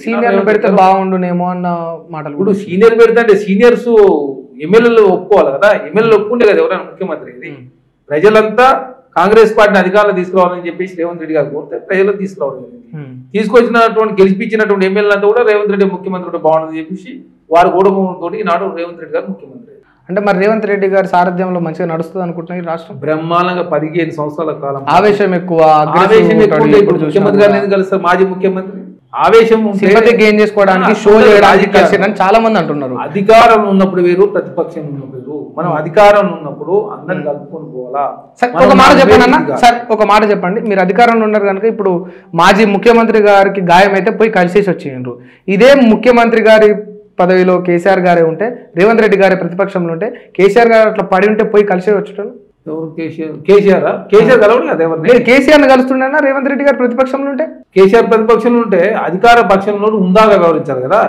సీనియర్లు పెడితే బాగుండునేమో అన్న మాటలు. ఇప్పుడు సీనియర్ పెడితే అంటే సీనియర్స్ ఎమ్మెల్యేలు ఒప్పుకోవాలి కదా, ఎమ్మెల్యేలు ఒప్పుకుంటే కదా ఎవరైనా ముఖ్యమంత్రి. ఇది ప్రజలంతా కాంగ్రెస్ పార్టీని అధికారంలో తీసుకురావాలని చెప్పేసి రేవంత్ రెడ్డి గారు కోరితే ప్రజలకు తీసుకురావడం జరిగింది. తీసుకొచ్చినటువంటి గెలిపించినటువంటి ఎమ్మెల్యేలంతా కూడా రేవంత్ రెడ్డి ముఖ్యమంత్రి బాగుందని చెప్పేసి వారు గౌరవంతో ఈనాడు రేవంత్ రెడ్డి గారు ముఖ్యమంత్రి. అంటే మరి రేవంత్ రెడ్డి గారి సారథ్యంలో మంచిగా నడుస్తుంది అనుకుంటున్నాను ఈ రాష్ట్రం. బ్రహ్మాండంగా 15 సంవత్సరాల కాలం ఆవేశం ఎక్కువ, ఇప్పుడు ముఖ్యమంత్రి గారు ఎందుకు కలుస్తారు? మాజీ ముఖ్యమంత్రి ఆవేశం గెయిన్ చేసుకోవడానికి, షో చేయడానికి చాలా మంది అంటున్నారు. అధికారం ఉన్నప్పుడు వేరు, ప్రతిపక్షం ఉన్నప్పుడు వేరు. మనం అధికారం ఉన్నప్పుడు అందరిని కలుపుకొని పోవాలా. ఒక మాట చెప్పండి అన్న, సార్ ఒక మాట చెప్పండి. మీరు అధికారంలో ఉన్నారు కనుక ఇప్పుడు మాజీ ముఖ్యమంత్రి గారికి గాయం అయితే పోయి కలిసేసి వచ్చిండ్రు. ఇదే ముఖ్యమంత్రి గారి పదవిలో కేసీఆర్ గారే ఉంటే, రేవంత్ రెడ్డి గారి ప్రతిపక్షంలో ఉంటే, కేసీఆర్ గారు అట్లా పడి ఉంటే పోయి కలిసే వచ్చాను. కేసీఆర్ కలవడు కదా ఎవరిని. కేసీఆర్ కలుస్తుండేనా రేవంత్ రెడ్డి గారు ప్రతిపక్షంలో ఉంటే? కేసీఆర్ ప్రతిపక్షంలో ఉంటే అధికార పక్షంలో ఉందాగా వ్యవహరించాలి కదా.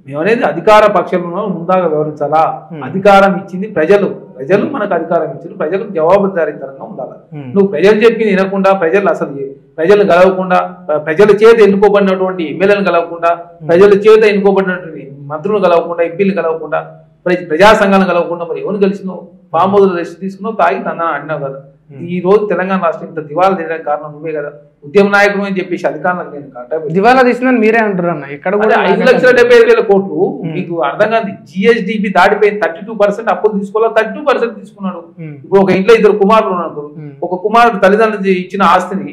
మేమనేది అధికార పక్షంలో ఉందాగా వ్యవహరించాలా. అధికారం ఇచ్చింది ప్రజలు, ప్రజలు మనకు అధికారం ఇచ్చింది, ప్రజలకు జవాబుదారీతనంగా ఉండాలి. నువ్వు ప్రజలు చెప్పింది వినకుండా, ప్రజలు అసలు ప్రజలు గెలవకుండా, ప్రజల చేత ఎన్నుకోబడినటువంటి ఎమ్మెల్యేలను గెలవకుండా, ప్రజల చేత ఎన్నుకోబడినటువంటి మంత్రులు గెలవకుండా, ఎంపీలు గెలవకుండా, ప్రజా సంఘాలను కలవకుండా మరి ఎవరు కలిసినావు? ఫామ్ హౌస్ రెస్ట్ తీసుకున్నావు, తాగి తందా అడినావు కదా. ఈ రోజు తెలంగాణ రాష్ట్రం ఇంత దివాలా తీయడానికి కారణం నువ్వే కదా. ఉద్యమ నాయకుడు అని చెప్పేసి అధికారులకు నేను దివాలా తీసిందని మీరే అంటారు అన్న. ఇక్కడ 5,75,000 కోట్లు మీకు అర్థం కాదు. జిఎస్డిపి దాటిపోయింది. 32% అప్పులు తీసుకోవాలి, 32% తీసుకున్నాడు. ఇప్పుడు ఒక ఇంట్లో 2 కుమారులు ఉన్నారు. ఒక కుమారుడు తల్లిదండ్రులు ఇచ్చిన ఆస్తిని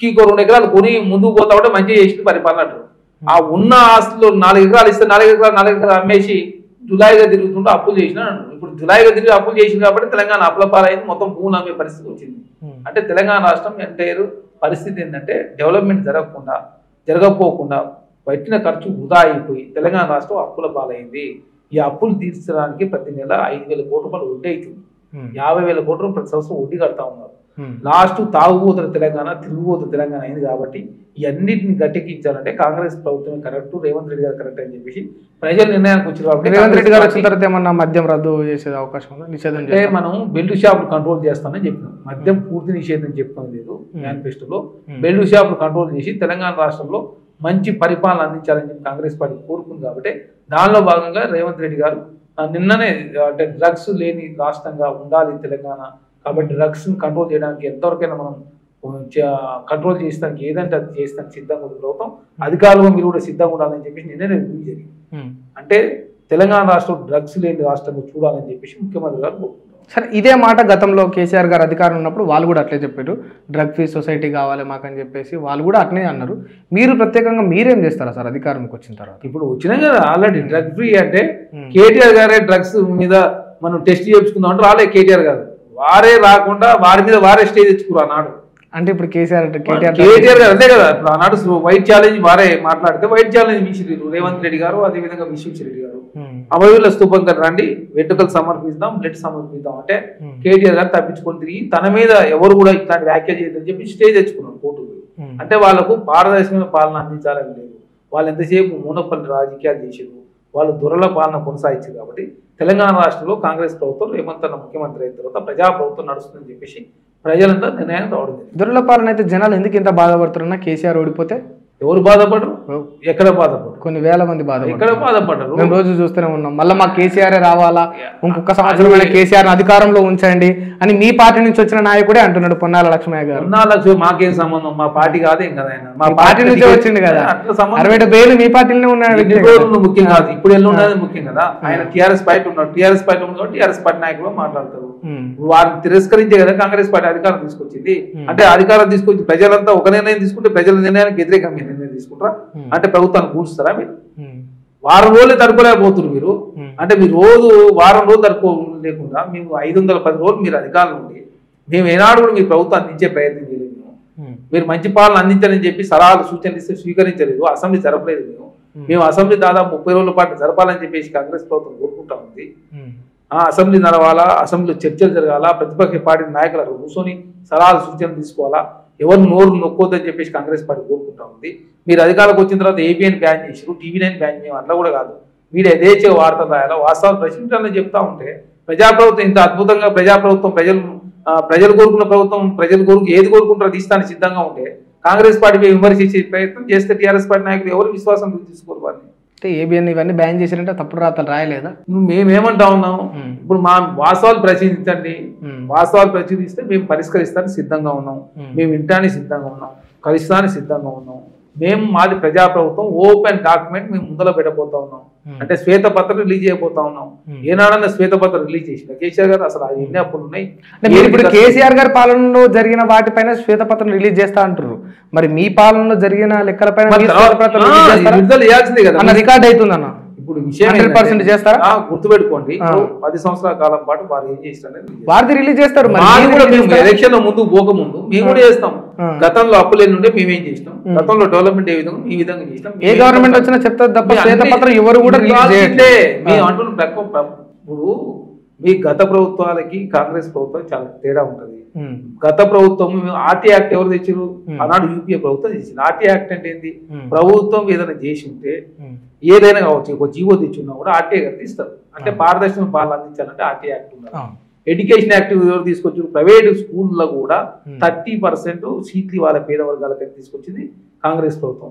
ఇంకో 2 ఎకరాలు కొని ముందుకు పోతా ఉంటే మంచిగా చేసి పరిపాలన అంటారు. ఆ ఉన్న ఆస్తిలో 4 ఎకరాలు ఇస్తే 4 ఎకరాలు అమ్మేసి జులాయిగా తిరుగుతుంటే అప్పులు చేసినా. ఇప్పుడు జులాయిగా తిరిగి అప్పులు చేసింది కాబట్టి తెలంగాణ అప్పుల పాలైంది, మొత్తం భూములు అమ్మే పరిస్థితి వచ్చింది. అంటే తెలంగాణ రాష్ట్రం ఎంటైర్ పరిస్థితి ఏంటంటే డెవలప్మెంట్ జరగకపోకుండా పెట్టిన ఖర్చు వృధా అయిపోయి తెలంగాణ రాష్ట్రం అప్పుల పాలైంది. ఈ అప్పులు తీర్చడానికి ప్రతి నెల 5,000 కోట్ల రూపాయలు వడ్డీ అవుతుంది. 50,000 కోట్ల రూపాయలు ప్రతి సంవత్సరం వడ్డీ కడతా ఉన్నారు. లాస్ట్ తాగుబోతున్న తెలంగాణ, తిరుగుబోతున్న తెలంగాణ అయింది. కాబట్టి ఇవన్నిటిని గట్టెక్కించాలంటే కాంగ్రెస్ ప్రభుత్వం కరెక్ట్, రేవంత్ రెడ్డి గారు కరెక్ట్ అని చెప్పేసి ప్రజలు నిర్ణయానికి వచ్చారు. కాబట్టి రేవంత్ రెడ్డి గారు వచ్చిన తర్వాత ఏమన్నా మద్యం రద్దు చేసే అవకాశం ఉందా? నిషేధం అంటే మనం బెల్ట్ షాపులు కంట్రోల్ చేస్తామని చెప్పినాం. మద్యం పూర్తి నిషేధం చెప్తాం లేదు మేనిఫెస్టోలో. బెల్ట్ షాపులు కంట్రోల్ చేసి తెలంగాణ రాష్ట్రంలో మంచి పరిపాలన అందించాలని చెప్పి కాంగ్రెస్ పార్టీ కోరుకుంది. కాబట్టి దానిలో భాగంగా రేవంత్ రెడ్డి గారు నిన్ననే అంటే డ్రగ్స్ లేని రాష్ట్రంగా ఉండాలి తెలంగాణ, కాబట్టి డ్రగ్స్ కంట్రోల్ చేయడానికి ఎంతవరకైనా మనం కంట్రోల్ చేస్తానికి ఏదంటే అది చేస్తానికి సిద్ధంగా ఉంది ప్రభుత్వం. అధికారులు మీరు కూడా సిద్ధంగా ఉండాలని చెప్పేసి నిన్నే రివ్యూ జరిగింది. అంటే తెలంగాణ రాష్ట్రం డ్రగ్స్ లేని రాష్ట్రంగా చూడాలని చెప్పేసి ముఖ్యమంత్రి గారు కోరుకుంటారు. సరే, ఇదే మాట గతంలో కేసీఆర్ గారు అధికారం ఉన్నప్పుడు వాళ్ళు కూడా అట్లే చెప్పారు, డ్రగ్ ఫ్రీ సొసైటీ కావాలి మాకని చెప్పేసి వాళ్ళు కూడా అట్లనే అన్నారు. మీరు ప్రత్యేకంగా మీరేం చేస్తారా సార్ అధికారంకి వచ్చిన తర్వాత? ఇప్పుడు వచ్చినాం కదా ఆల్రెడీ డ్రగ్ ఫ్రీ. అంటే కేటీఆర్ గారే డ్రగ్స్ మీద మనం టెస్ట్ చేయించుకుందాం అంటే రాలే కేటీఆర్ గారు, వారే రాకుండా వారి మీద వారే స్టే తెచ్చుకున్నారు అన్నాడు. అంటే ఇప్పుడు కేటీఆర్ గారు అంతే కదా. ఇప్పుడు ఆనాడు వైట్ ఛాలెంజ్ వారే మాట్లాడితే వైట్ ఛాలెంజ్ విసిరారు రేవంత్ రెడ్డి గారు, అదేవిధంగా విశ్వేశ్వరరెడ్డి గారు. అమరవీరుల స్తూపం కదా రండి, వెంట్రుకలు సమర్పిద్దాం, బ్లడ్ సమర్పిద్దాం అంటే కేటీఆర్ గారు తప్పించుకొని తిరిగి తన మీద ఎవరు కూడా ఇట్లాంటి వ్యాఖ్య చేయదని చెప్పి స్టే తెచ్చుకున్నారు కోర్టుకు. అంటే వాళ్ళకు పారదర్శకమైన పాలన అందించాలని లేదు. వాళ్ళు ఎంతసేపు మూనపల్లి రాజకీయాలు చేసారు, వాళ్ళు దొరల పాలన కొనసాగించారు. కాబట్టి తెలంగాణ రాష్ట్రంలో కాంగ్రెస్ ప్రభుత్వం రేవంత్ అన్న ముఖ్యమంత్రి అయిన తర్వాత ప్రజా ప్రభుత్వం నడుస్తుందని చెప్పేసి ప్రజలంతా నిర్ణయం రావడం. దొరల పాలన అయితే జనాలు ఎందుకు ఇంత బాధపడుతున్నా? కేసీఆర్ ఓడిపోతే ఎవరు బాధపడరు? ఎక్కడ బాధపడరు? కొన్ని వేల మంది బాధపడరు. ఎక్కడ బాధపడరు? మేము రోజు చూస్తూనే ఉన్నాం. మళ్ళీ మాకు కేసీఆర్ రావాలా, ఇంకొక సంవత్సరం కేసీఆర్ అధికారంలో ఉంచండి అని మీ పార్టీ నుంచి వచ్చిన నాయకుడే అంటున్నాడు పొన్నాల లక్ష్మయ్య గారు. పొన్నాల లక్ష్మయ్య మాకేం సంబంధం, మా పార్టీ కాదేం కదా ఆయన, మా పార్టీ నుంచే వచ్చింది కదా. 60 మీ పార్టీలోనే ఉన్నాడు. ముఖ్యం కాదు, ఇప్పుడు ఎల్లు ఉన్నది ముఖ్యం కదా. ఆయన టీఆర్ఎస్ పార్టీ ఉన్నాడు, టీఆర్ఎస్ పార్టీ ఉంది కాబట్టి టీఆర్ఎస్ పార్టీ నాయకులు మాట్లాడతారు. వారిని తిరస్కరించే కదా కాంగ్రెస్ పార్టీ అధికారం తీసుకొచ్చింది. అంటే అధికారం తీసుకొచ్చి ప్రజలంతా ఒక నిర్ణయం తీసుకుంటే ప్రజల నిర్ణయానికి వ్యతిరేకంగా మీరు నిర్ణయం తీసుకుంటారా? అంటే ప్రభుత్వాన్ని కూల్చుతారా మీరు? వారం రోజులు తడుకోలేకపోతున్నారు మీరు. అంటే మీరు రోజు వారం రోజులు తడుకోలేకుండా మేము 510 రోజులు మీరు అధికారంలో ఉండి మేము ఏనాడు కూడా మీ ప్రభుత్వం అందించే ప్రయత్నం చేయలేదు. మీరు మంచి పాలన అందించాలని చెప్పి సలహాలు సూచనలు ఇస్తే స్వీకరించలేదు. అసెంబ్లీ జరపలేదు. మేము అసెంబ్లీ దాదాపు 30 రోజుల పాటు జరపాలని చెప్పేసి కాంగ్రెస్ ప్రభుత్వం కోరుకుంటా ఉంది. అసెంబ్లీ నడవాలా, అసెంబ్లీలో చర్చలు జరగాల, ప్రతిపక్ష పార్టీ నాయకులు కూర్చొని సలహాలు సూచనలు తీసుకోవాలా, ఎవరు నోరు నొక్కోద్దని చెప్పేసి కాంగ్రెస్ పార్టీ కోరుకుంటా ఉంది. మీరు అధికారులకు వచ్చిన తర్వాత ఏబిఎన్ బ్యాన్ చేసారు, టీవీ9 బ్యాన్ చేయడం అట్లా కూడా కాదు. మీరు యథేచ్ఛ వార్తలు రాయాలా, వాస్తవాలు ప్రశ్నించాలని చెప్తా ఉంటే ప్రజాప్రభుత్వం ఇంత అద్భుతంగా ప్రజాప్రభుత్వం ప్రజలు కోరుకున్న ప్రభుత్వం ప్రజలు ఏది కోరుకుంటారో తీస్తానికి సిద్ధంగా ఉంటే కాంగ్రెస్ పార్టీ విమర్శించే ప్రయత్నం చేస్తే టీఆర్ఎస్ పార్టీ నాయకులు ఎవరు విశ్వాసం తీసుకోరు వారిని. అంటే ఏబిఎన్ ఇవన్నీ బ్యాన్ చేసినట్టే తప్పుడు రాతలు రాయలేదా? మేమేమంటా ఉన్నాం, ఇప్పుడు మా వాస్తవాలు ప్రచురించండి, వాస్తవాలు ప్రచురిస్తే మేము పరిష్కరిస్తానికి సిద్ధంగా ఉన్నాం, మేము వినటానికి సిద్ధంగా ఉన్నాం, కలుస్తానికి సిద్ధంగా ఉన్నాం. మేము మాది ప్రజాప్రభుత్వం, ఓపెన్ డాక్యుమెంట్ మేము ముందర పెట్టబోతా ఉన్నాం. అంటే శ్వేతపత్రం రిలీజ్ చేయబోతా ఉన్నాం. ఏనాడన్నా శ్వేతపత్రం రిలీజ్ చేసిన కేసీఆర్ గారు అసలు అది ఎన్ని అప్పులు ఉన్నాయి? ఇప్పుడు కేసీఆర్ గారి పాలనలో జరిగిన వాటిపైన శ్వేతపత్రం రిలీజ్ చేస్తా అంటారు, మరి మీ పాలనలో జరిగిన లెక్కలపైన విడుదల చేయాల్సిందే కదా, రికార్డ్ అవుతుంది అన్న. ఇప్పుడు విషయం 100% చేస్తారా? గుర్తుపెట్టుకోండి, 10 సంవత్సరాల కాలం పాటు వారు ఏం చేస్తారు వారిది రిలీజ్ చేస్తారు. ఎలక్షన్ ముందు పోకముందు మేము కూడా చేస్తాం. గతంలో అప్పులు ఎన్ని ఉండే మేమేం చేసినాం, గతంలో డెవలప్మెంట్ ఏ విధంగా ఈ విధంగా చేసినాం. ఏ గవర్నమెంట్ వచ్చినా చెప్తారు తప్ప శ్వేతపత్రం ఎవరు కూడా మేము అంటున్నాం. ఇప్పుడు మీ గత ప్రభుత్వాలకి కాంగ్రెస్ ప్రభుత్వం చాలా తేడా ఉంటది. గత ప్రభుత్వం ఆర్టీ యాక్ట్ ఎవరు తెచ్చారు? ఆనాడు యూపీఏ ప్రభుత్వం తెచ్చింది. ఆర్టీ యాక్ట్ అంటే ఏంటి? ప్రభుత్వం ఏదైనా చేసి ఉంటే ఏదైనా కావచ్చు, ఒక జీవో తెచ్చున్నా కూడా ఆర్టీ యాక్ట్ ఇస్తారు. అంటే పారదర్శక పాలన అందించాలంటే ఆర్టీ యాక్ట్ ఉండాలి. ఎడ్యుకేషన్ యాక్ట్ ఎవరు తీసుకొచ్చారు? ప్రైవేట్ స్కూల్లో కూడా 30% సీట్లు వాళ్ళ పేద వర్గాలకి తీసుకొచ్చింది కాంగ్రెస్ ప్రభుత్వం.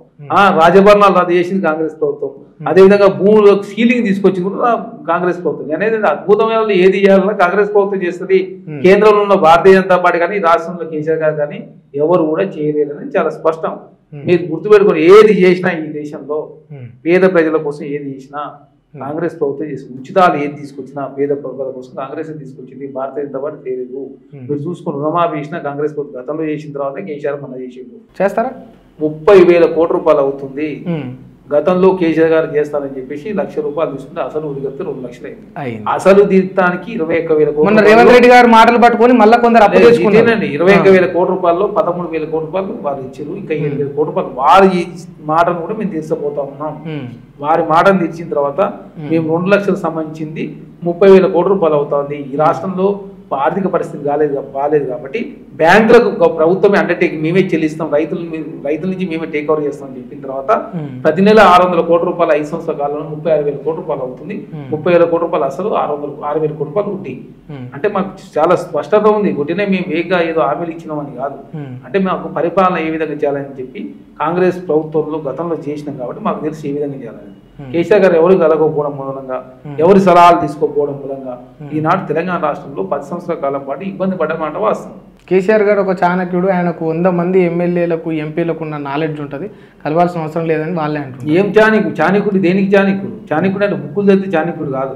రాజభరణాలు రద్దు చేసింది కాంగ్రెస్ ప్రభుత్వం. అదేవిధంగా భూములకు సీలింగ్ తీసుకొచ్చింది కూడా కాంగ్రెస్ ప్రభుత్వం. అనేది అద్భుతమైన ఏది చేయాలన్నా కాంగ్రెస్ ప్రభుత్వం చేస్తుంది. కేంద్రంలో ఉన్న భారతీయ జనతా పార్టీ కానీ రాష్ట్రంలో కేసీఆర్ గారు కానీ ఎవరు కూడా చేయలేరని చాలా స్పష్టం. మీరు గుర్తుపెట్టుకొని ఏది చేసినా ఈ దేశంలో పేద ప్రజల కోసం ఏది చేసినా కాంగ్రెస్ ప్రభుత్వం చేసింది. ఉచితాలు ఏది తీసుకొచ్చినా పేద ప్రజల కోసం కాంగ్రెస్ తీసుకొచ్చింది, భారతీయ జనతా పార్టీ తెలియదు. మీరు చూసుకుని రుణమాఫీ చేసినా కాంగ్రెస్ ప్రభుత్వం గతంలో చేసిన తర్వాత కేసీఆర్ మన చేసిండు. చేస్తారా? 30,000 కోట్ల రూపాయలు అవుతుంది. గతంలో కేసీఆర్ గారు చేస్తారని చెప్పేసి ₹1,00,000 తీసుకుంటే అసలు ఉడిగొస్తే 2 లక్షలు అయింది. అసలు తీర్థానికి 21,000 కోట్లు. రేవంత్ రెడ్డి గారు మాటలు పట్టుకొని మళ్ళీ కొందరు 21,000 కోట్ల రూపాయలు 13,000 కోట్ల రూపాయలు వారు ఇచ్చారు. ఇంకా 7,000 కోట్ల రూపాయలు వారి మాటను కూడా మేము తీర్చబోతా ఉన్నాం. వారి మాటను తీర్చిన తర్వాత మేము 2 లక్షలకు సంబంధించింది 30,000 కోట్ల రూపాయలు అవుతుంది. ఈ రాష్ట్రంలో ఆర్థిక పరిస్థితి బాగాలేదు కాబట్టి బ్యాంకులకు ప్రభుత్వమే అండర్టేకింగ్ మేమే చెల్లిస్తాం, రైతుల నుంచి మేమే టేక్ ఓవర్ చేస్తామని చెప్పిన తర్వాత ప్రతి నెల 600 కోట్ల రూపాయలు 5 సంవత్సరాల కాలంలో 36,000 కోట్ల రూపాయలు అవుతుంది. 30,000 కోట్ల రూపాయలు అసలు 6,000 కోట్ల రూపాయలు వడ్డీ. అంటే మాకు చాలా స్పష్టత ఉంది. వడ్డీనే మేము వేగంగా ఏదో హామీలు ఇచ్చినామని కాదు. అంటే మాకు పరిపాలన ఏ విధంగా చేయాలని చెప్పి కాంగ్రెస్ ప్రభుత్వంలో గతంలో చేసినాం కాబట్టి మాకు తెలిసి ఏ విధంగా చేయాలని. కేసీఆర్ గారు ఎవరు కలగకపోవడం మూలంగా, ఎవరి సలహాలు తీసుకోకపోవడం మూలంగా ఈనాడు తెలంగాణ రాష్ట్రంలో 10 సంవత్సరాల కాలం పాటు ఇబ్బంది పడ్డమాట వాస్తవం. కేసీఆర్ గారు ఒక చాణక్యుడు, ఆయనకు 100 మంది ఎమ్మెల్యేలకు ఎంపీలకు ఉన్న నాలెడ్జ్ ఉంటుంది, కలవాల్సిన అవసరం లేదని వాళ్ళే అంటారు. ఏం చాణక్యుడు? దేనికి చాణక్యుడు? చాణక్యుడు అంటే బుక్కులు చదివితే చాణక్యుడు కాదు.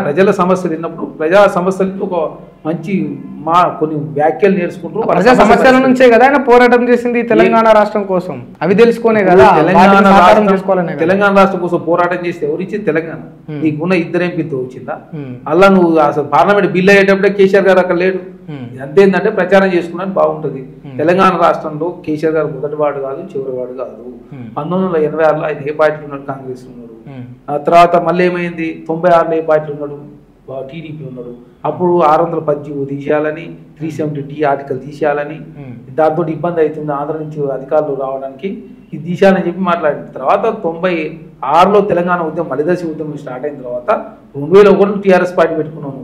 ప్రజల సమస్యలు విన్నప్పుడు ప్రజా సమస్యలకు ఒక మంచి కొన్ని వ్యాఖ్యలు నేర్చుకుంటారు. ప్రజా సమస్యల నుంచే కదా ఆయన పోరాటం చేసింది తెలంగాణ రాష్ట్రం కోసం. అవి తెలుసుకునే కదా తెలంగాణ రాష్ట్రం కోసం పోరాటం చేస్తే ఎవరు ఇచ్చింది? తెలంగాణ. నీకున్న 2 ఎంపీతో వచ్చిందా? అలా నువ్వు అసలు పార్లమెంట్ బిల్ అయ్యేటప్పుడే కేసీఆర్ గారు అక్కడ లేడు. అంతేందంటే ప్రచారం చేసుకున్నాను బాగుంటది. తెలంగాణ రాష్ట్రంలో కేసీఆర్ గారు మొదటివాడు కాదు, చివరివాడు కాదు. 1986లో ఆయన ఏ పార్టీలో ఉన్నాడు? కాంగ్రెస్ ఉన్నాడు. ఆ తర్వాత మళ్ళీ ఏమైంది? 96లో ఏ పార్టీలో ఉన్నాడు? టీడీపీ ఉన్నాడు. అప్పుడు 610 తీసేయాలని, 370D ఆర్టికల్ తీసేయాలని, దాంతో ఇబ్బంది అవుతుంది ఆంధ్ర నుంచి అధికారులు రావడానికి, ఇది తీసేయాలని చెప్పి మాట్లాడిన తర్వాత 96లో తెలంగాణ ఉద్యమం మలిదశ ఉద్యమం స్టార్ట్ అయిన తర్వాత 2001 టీఆర్ఎస్ పార్టీ పెట్టుకున్నావు.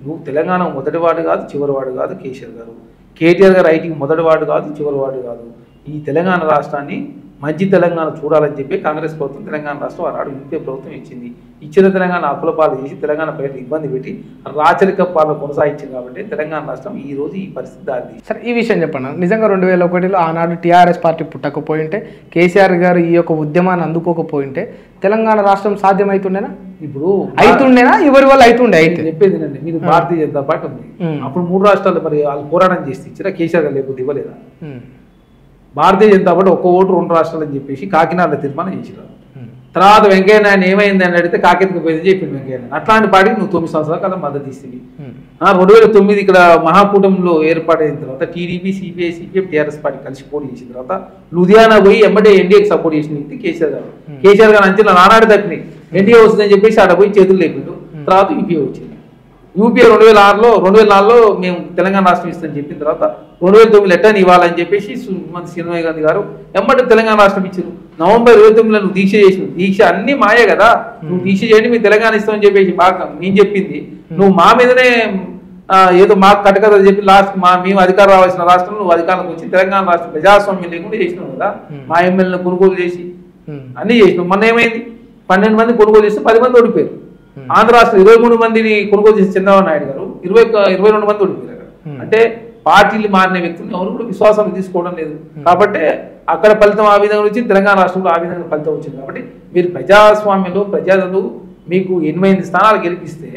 నువ్వు తెలంగాణ మొదటివాడు కాదు, చివరివాడు కాదు కేసీఆర్ గారు. కేటీఆర్ గారు ఐటీకి మొదటివాడు కాదు, చివరివాడు కాదు. ఈ తెలంగాణ రాష్ట్రాన్ని మంచి తెలంగాణ చూడాలని చెప్పి కాంగ్రెస్ ప్రభుత్వం తెలంగాణ రాష్ట్రం ఆనాడు యూపీఏ ప్రభుత్వం ఇచ్చింది. ఇచ్చిన తెలంగాణ అప్పుల పాలు చేసి తెలంగాణ ప్రజలు ఇబ్బంది పెట్టి రాచరిక పాలన కొనసాగించింది కాబట్టి తెలంగాణ రాష్ట్రం ఈ రోజు ఈ పరిస్థితి దారి. సరే, ఈ విషయం చెప్పండి. నిజంగా 2001లో ఆనాడు టీఆర్ఎస్ పార్టీ పుట్టకపోయింటే, కేసీఆర్ గారు ఈ యొక్క ఉద్యమాన్ని అందుకోకపోయింటే తెలంగాణ రాష్ట్రం సాధ్యమవుతుండేనా? ఇప్పుడు అవుతుండేనా? ఎవరి వల్ల అవుతుండే? అయితే చెప్పేది అండి, మీరు భారతీయ జనతా పార్టీ ఉంది. అప్పుడు 3 రాష్ట్రాలు మరి వాళ్ళు పోరాటం చేస్తే ఇచ్చినా కేసీఆర్ గారు లేకపోతే ఇవ్వలేదా? భారతీయ జనతా పార్టీ 1 ఓటు 2 రాష్ట్రాలు అని చెప్పేసి కాకినాడలో తీర్మానం చేసినారు. తర్వాత వెంకయ్య నాయుడు ఏమైంది అని అడిగితే కాకెత్తుకు పోయిందని చెప్పింది వెంకయ్య నాయుడు. అట్లాంటి పార్టీకి నువ్వు 9 సంవత్సరాల కాలం మద్దతు ఇస్తుంది. 2009 ఇక్కడ మహాకూటమిలో ఏర్పాటైన తర్వాత TDP, CPI, CPM, TRS party కలిసి పోటీ చేసిన తర్వాత లూధియానా పోయి ఎమ్మడే ఎన్డీఏకి సపోర్ట్ చేసిన వ్యక్తి కేసీఆర్ గారు. కేసీఆర్ గారు అంచనా నానాడు తప్పినాయి, ఎన్డీఏ వస్తుందని చెప్పేసి ఆడ పోయి చేతులు లేపిండు. తర్వాత యూపీఏ వచ్చింది. యూపీఏ 2004లో మేము తెలంగాణ రాష్ట్రం ఇస్తామని చెప్పిన తర్వాత 2009 లెటర్ ఇవ్వాలని చెప్పేసి శ్రీనివాస్ గాంధీ గారు ఎమ్మటి తెలంగాణ రాష్ట్రం ఇచ్చారు. నవంబర్ 29లో నువ్వు దీక్ష చేసినావు. దీక్ష అన్ని మాయే కదా. నువ్వు దీక్ష చేయండి, మీరు తెలంగాణ ఇస్తామని చెప్పేసి బాగా నేను చెప్పింది. నువ్వు మా మీదనే ఏదో మాకు కట్టకథ చెప్పి లాస్ట్ మేము అధికారం రావాల్సిన రాష్ట్రంలో నువ్వు అధికారంలోకి వచ్చి తెలంగాణ రాష్ట్రం ప్రజాస్వామ్యం లేకుండా చేసినావు కదా. మా ఎమ్మెల్యేలను కొనుగోలు చేసి అన్నీ చేసినావు. మొన్న ఏమైంది, 12 మంది కొనుగోలు చేస్తే 10 మంది ఓడిపోయారు. ఆంధ్ర రాష్ట్రం 23 మందిని కొనుగోలు చేసి చంద్రబాబు నాయుడు గారు 22 మంది ఓడిపోయారు. అంటే పార్టీలు మారిన వ్యక్తులు ఎవరు కూడా విశ్వాసం తీసుకోవడం లేదు. కాబట్టి అక్కడ ఫలితం ఆ విధంగా వచ్చింది, తెలంగాణ రాష్ట్రంలో ఆ విధంగా ఫలితం వచ్చింది. కాబట్టి మీరు ప్రజాస్వామ్యంలో ప్రజలు మీకు 8 స్థానాలు గెలిపిస్తే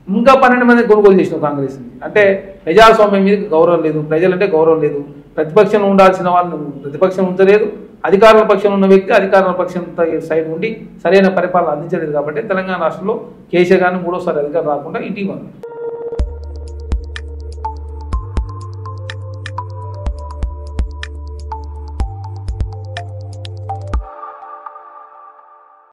ఇంకా 12 మంది కొనుగోలు చేసిన కాంగ్రెస్. అంటే ప్రజాస్వామ్యం మీద గౌరవం లేదు, ప్రజలంటే గౌరవం లేదు. ప్రతిపక్షంలో ఉండాల్సిన వాళ్ళు ప్రతిపక్షం ఉంచలేదు, అధికారుల పక్షంలో ఉన్న వ్యక్తి అధికారుల పక్షం సైడ్ ఉండి సరైన పరిపాలన అందించలేదు. కాబట్టి తెలంగాణ రాష్ట్రంలో కేసీఆర్ గారిని 3వ సారి అధికారం రాకుండా ఇంటికి